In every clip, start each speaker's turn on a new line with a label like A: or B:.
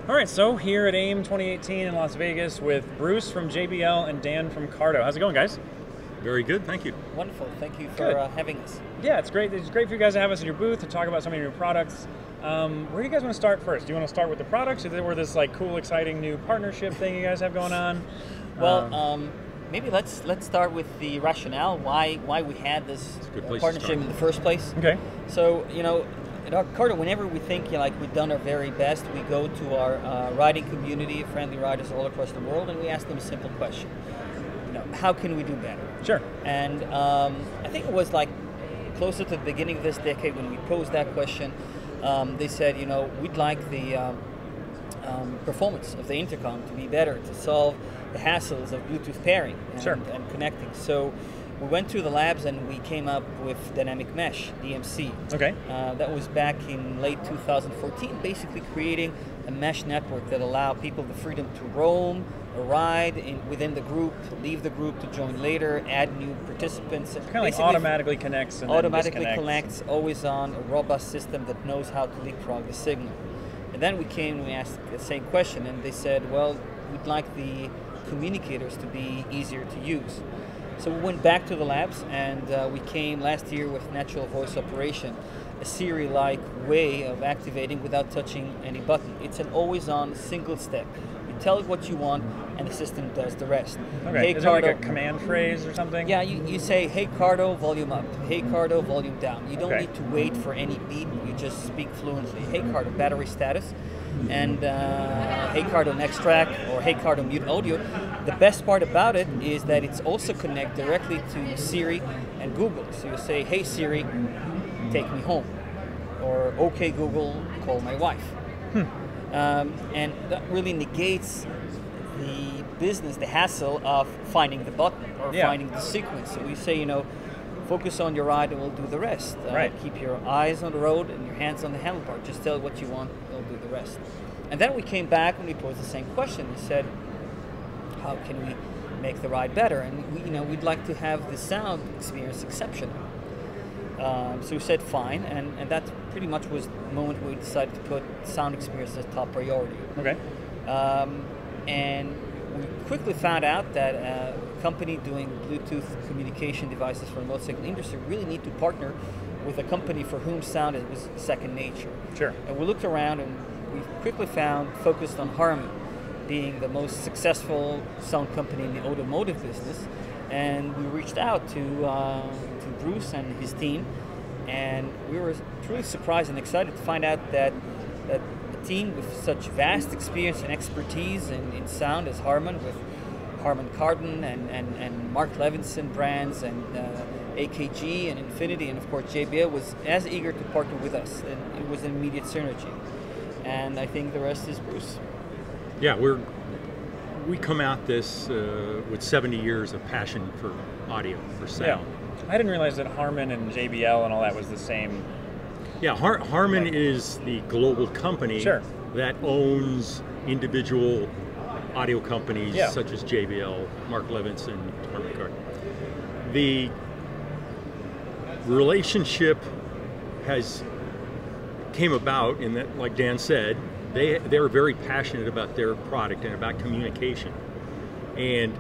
A: All right, so here at AIM 2018 in Las Vegas with Bruce from JBL and Dan from Cardo. How's it going, guys?
B: Very good, thank you.
C: Wonderful, thank you for having us.
A: Yeah, it's great. It's great for you guys to have us at your booth to talk about some of your new products. Where do you guys want to start first? Do you want to start with the products, or this like cool, exciting new partnership thing you guys have going on?
C: Well, maybe let's start with the rationale why we had this partnership in the first place.
A: Okay.
C: So at our Cardo, whenever we think like we've done our very best, we go to our riding community, friendly riders all across the world, and we ask them a simple question: how can we do better?
A: Sure.
C: And I think it was like closer to the beginning of this decade when we posed that question. They said, we'd like the performance of the intercom to be better, to solve the hassles of Bluetooth pairing and connecting. So we went through the labs and we came up with Dynamic Mesh, DMC.
A: Okay.
C: That was back in late 2014, basically creating a mesh network that allowed people the freedom to roam, or ride within the group, leave the group to join later, add new participants.
A: Kind of like automatically connects and
C: automatically
A: then
C: connects, always on, a robust system that knows how to leapfrog the signal. And then we came and we asked the same question, and they said, well, we'd like the communicators to be easier to use. So we went back to the labs, and we came last year with natural voice operation, a Siri-like way of activating without touching any button. It's an always-on single step. You tell it what you want, and the system does the rest.
A: Okay.
C: Hey,
A: Is
C: Cardo,
A: it like a command phrase or something?
C: Yeah, you say, hey Cardo, volume up. Hey Cardo, volume down. You don't need to wait for any beat. You just speak fluently. Hey Cardo, battery status. And hey Cardo, next track, or hey Cardo, mute audio. The best part about it is that it's also connect directly to Siri and Google. So you say, hey Siri, take me home. Or okay Google, call my wife. And that really negates the business, the hassle of finding the button or finding the sequence. So we say, focus on your ride and we'll do the rest. Keep your eyes on the road and your hands on the handlebar. Just tell it what you want, it'll do the rest. And then we came back and we posed the same question. We said, how can we make the ride better? And we'd like to have the sound experience exceptional. So we said fine, and that pretty much was the moment we decided to put sound experience as top priority.
A: Okay.
C: And we quickly found out that a company doing Bluetooth communication devices for the motorcycle industry really need to partner with a company for whom sound was second nature.
A: Sure.
C: And we looked around and we quickly focused on Harman being the most successful sound company in the automotive business. And we reached out to Bruce and his team, and we were truly surprised and excited to find out that a team with such vast experience and expertise in sound as Harman, with Harman Kardon and Mark Levinson brands, and AKG and Infinity, and of course JBL, was as eager to partner with us, and it was an immediate synergy. And I think the rest is Bruce.
B: Yeah, we come at this with 70 years of passion for audio, for sound.
A: Yeah. I didn't realize that Harman and JBL and all that was the same.
B: Yeah, Harman is the global company that owns individual audio companies such as JBL, Mark Levinson, Harman Kardon. The relationship came about in that, like Dan said, they were very passionate about their product and about communication. And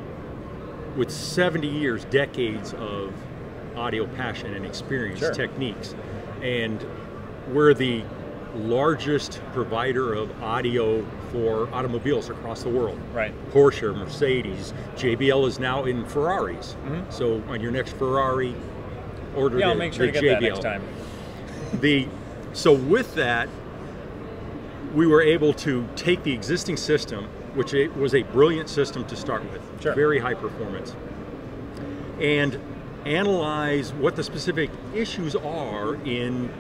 B: with 70 years, decades of audio passion and experience, techniques, and we're the largest provider of audio for automobiles across the world. Right. Porsche, Mercedes, JBL is now in Ferraris. So on your next Ferrari, order
A: I'll make sure to get
B: JBL.
A: That next time.
B: So with that, we were able to take the existing system, which was a brilliant system to start with, very high performance, and analyze what the specific issues are in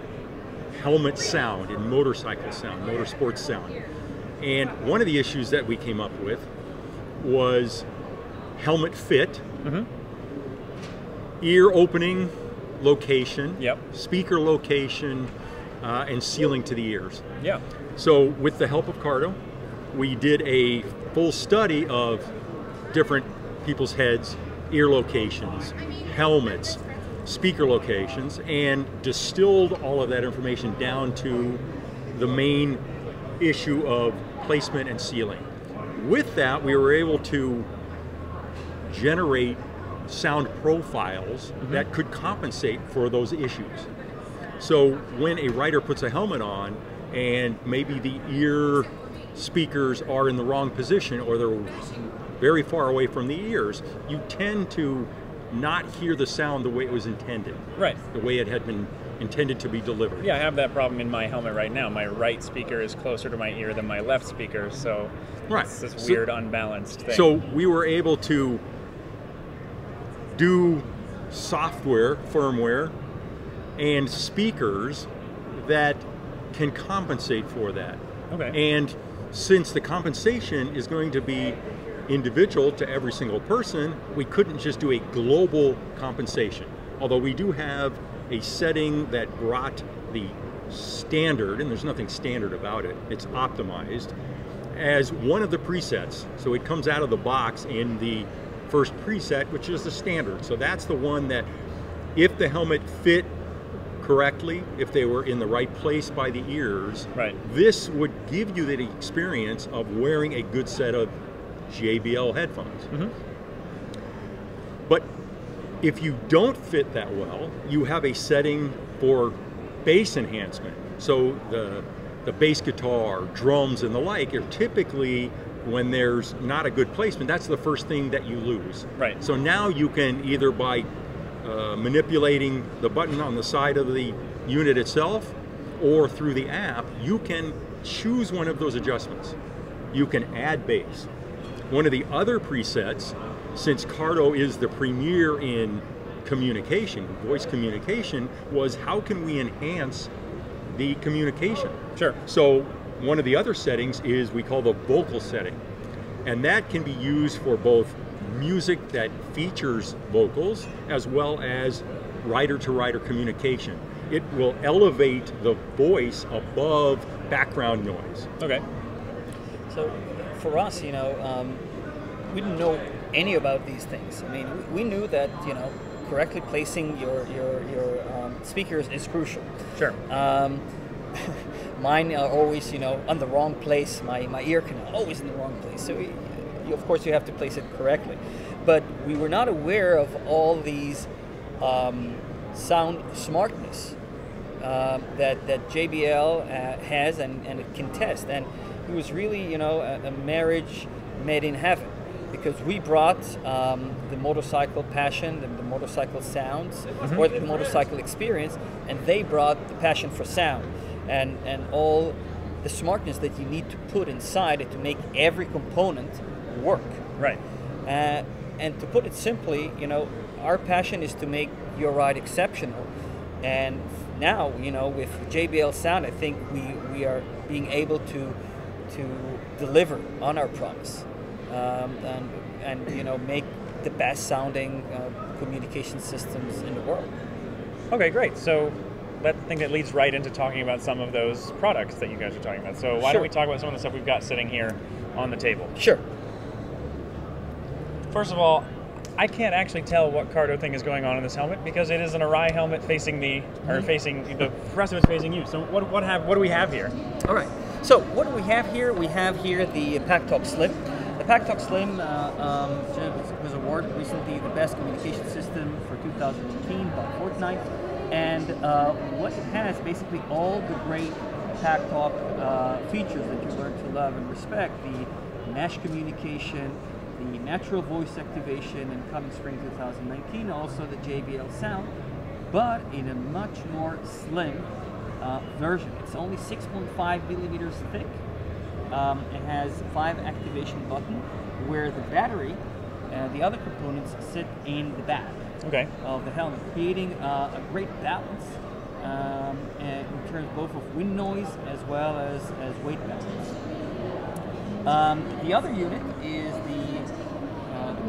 B: helmet sound, in motorcycle sound, motorsports sound. And one of the issues that we came up with was helmet fit, ear opening location, speaker location, and sealing to the ears. So with the help of Cardo, we did a full study of different people's heads, ear locations, helmets, speaker locations, and distilled all of that information down to the main issue of placement and sealing. With that, we were able to generate sound profiles that could compensate for those issues. So when a rider puts a helmet on and maybe the ear speakers are in the wrong position or they're very far away from the ears, you tend to not hear the sound the way it was intended.
A: Right.
B: The way it had been intended to be delivered.
A: Yeah, I have that problem in my helmet right now. My right speaker is closer to my ear than my left speaker, so it's this weird unbalanced thing.
B: So we were able to do software, firmware, and speakers that can compensate for that.
A: Okay.
B: And since the compensation is going to be individual to every single person, we couldn't just do a global compensation. Although we do have a setting that brought the standard, and there's nothing standard about it, it's optimized, as one of the presets. So it comes out of the box in the first preset, which is the standard. So that's the one that if the helmet fit correctly, if they were in the right place by the ears, this would give you the experience of wearing a good set of JBL headphones. But if you don't fit that well, you have a setting for bass enhancement. So the bass guitar, drums, and the like are typically, when there's not a good placement, that's the first thing that you lose.
A: Right.
B: So now you can either by manipulating the button on the side of the unit itself or through the app, you can choose one of those adjustments. You can add bass. One of the other presets, since Cardo is the premier in communication, voice communication, was how can we enhance the communication?
A: Sure.
B: So one of the other settings is we call the vocal setting. And that can be used for both music that features vocals as well as rider-to-rider communication. It will elevate the voice above background noise.
A: Okay.
C: So for us, we didn't know any about these things. I mean, we knew that, correctly placing your speakers is crucial.
A: Sure.
C: Mine are always, on the wrong place. My ear canal always in the wrong place. So of course you have to place it correctly. But we were not aware of all these sound smartness that JBL has and it can test. And it was really, a marriage made in heaven, because we brought the motorcycle passion, the motorcycle sounds, or the motorcycle experience, and they brought the passion for sound and all the smartness that you need to put inside it to make every component work.
A: Right.
C: And to put it simply, our passion is to make your ride exceptional. And now, with JBL Sound, I think we are being able to deliver on our promise and make the best sounding communication systems in the world.
A: Okay, great. So I think that leads right into talking about some of those products that you guys are talking about. So why don't we talk about some of the stuff we've got sitting here on the table?
C: Sure.
A: First of all, I can't actually tell what Cardo thing is going on in this helmet because it is an Arai helmet facing me, or facing the rest of it's facing you. So what do we have here?
C: All right. So what do we have here? We have here the PackTalk Slim. The PackTalk Slim was awarded recently the best communication system for 2018 by Fortnite. And what it has, basically all the great PackTalk features that you learn to love and respect, the mesh communication, the natural voice activation in coming spring 2019, also the JBL Sound, but in a much more slim version. It's only 6.5 millimeters thick. It has 5 activation buttons, where the battery and the other components sit in the back of the helmet, creating a great balance in terms both of wind noise as well as weight balance. The other unit is the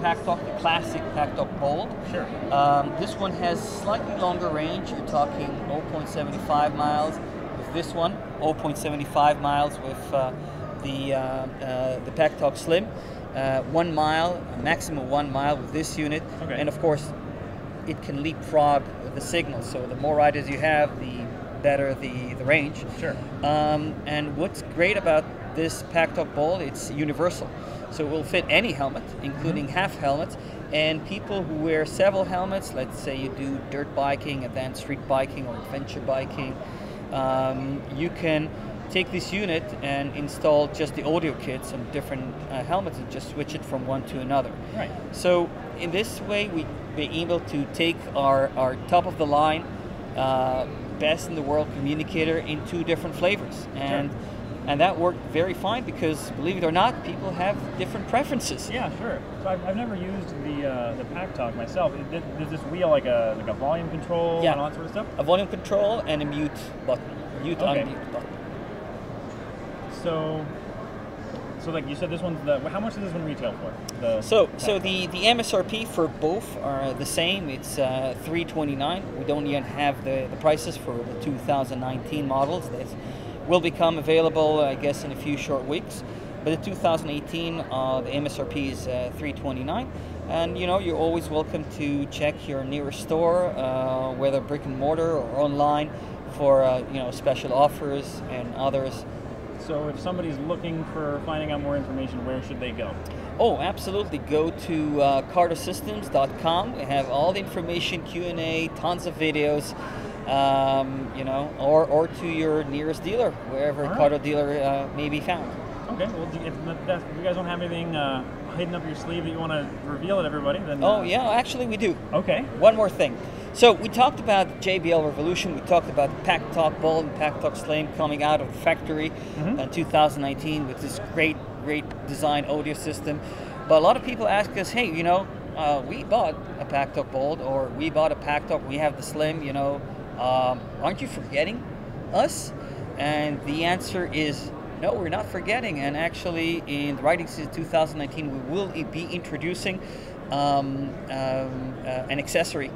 C: PackTalk, the classic PackTalk Bold.
A: Sure.
C: This one has slightly longer range. You're talking 0.75 miles with this one, 0.75 miles with the PackTalk Slim. 1 mile, a maximum 1 mile with this unit. And of course, it can leapfrog the signal. So the more riders you have, the better the range.
A: Sure.
C: And what's great about this Pack-Talk Bolt, it's universal. So it will fit any helmet, including half helmets. And people who wear several helmets, let's say you do dirt biking, advanced street biking, or adventure biking, you can take this unit and install just the audio kits on different helmets and just switch it from one to another.
A: Right.
C: So in this way, we be able to take our top of the line, best in the world communicator in 2 different flavors. And that worked very fine because, believe it or not, people have different preferences.
A: Yeah, sure. So I've never used the Pack-Talk myself. Does this wheel like a volume control and all that sort of stuff?
C: A volume control and a mute button. Unmute button.
A: So like you said, this one's how much does this one retail for?
C: So the MSRP for both are the same. It's $329. We don't yet have the prices for the 2019 models. That will become available, I guess, in a few short weeks. But the 2018, the MSRP is $329. And you're always welcome to check your nearest store, whether brick and mortar or online, for special offers and others.
A: So if somebody's looking for finding out more information, where should they go?
C: Oh, absolutely. Go to cardosystems.com. We have all the information, Q&A, tons of videos, or to your nearest dealer, wherever Cardo dealer may be found.
A: Okay. Well, if you guys don't have anything hidden up your sleeve that you want to reveal to everybody, then...
C: Oh, yeah. Actually, we do.
A: Okay.
C: One more thing. So we talked about JBL Revolution, we talked about Pack-Talk Bolt and Pack-Talk Slim coming out of the factory in 2019 with this great design audio system. But a lot of people ask us, hey, we bought a Pack-Talk Bolt, or we bought a Pack-Talk, we have the Slim, aren't you forgetting us? And the answer is, no, we're not forgetting. And actually, in the riding season 2019, we will be introducing an accessory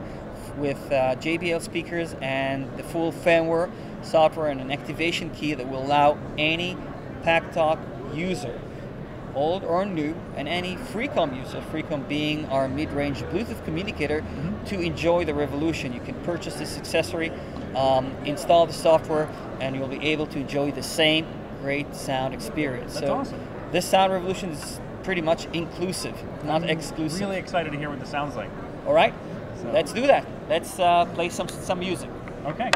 C: with JBL speakers and the full firmware, software, and an activation key that will allow any Pack-Talk user, old or new, and any Freecom user, Freecom being our mid-range Bluetooth communicator, to enjoy the Revolution. You can purchase this accessory, install the software, and you'll be able to enjoy the same great sound experience.
A: That's awesome.
C: This Sound Revolution is pretty much inclusive, not exclusive.
A: Really excited to hear what this sounds like.
C: All right, let's do that. Let's play some music.
A: Okay.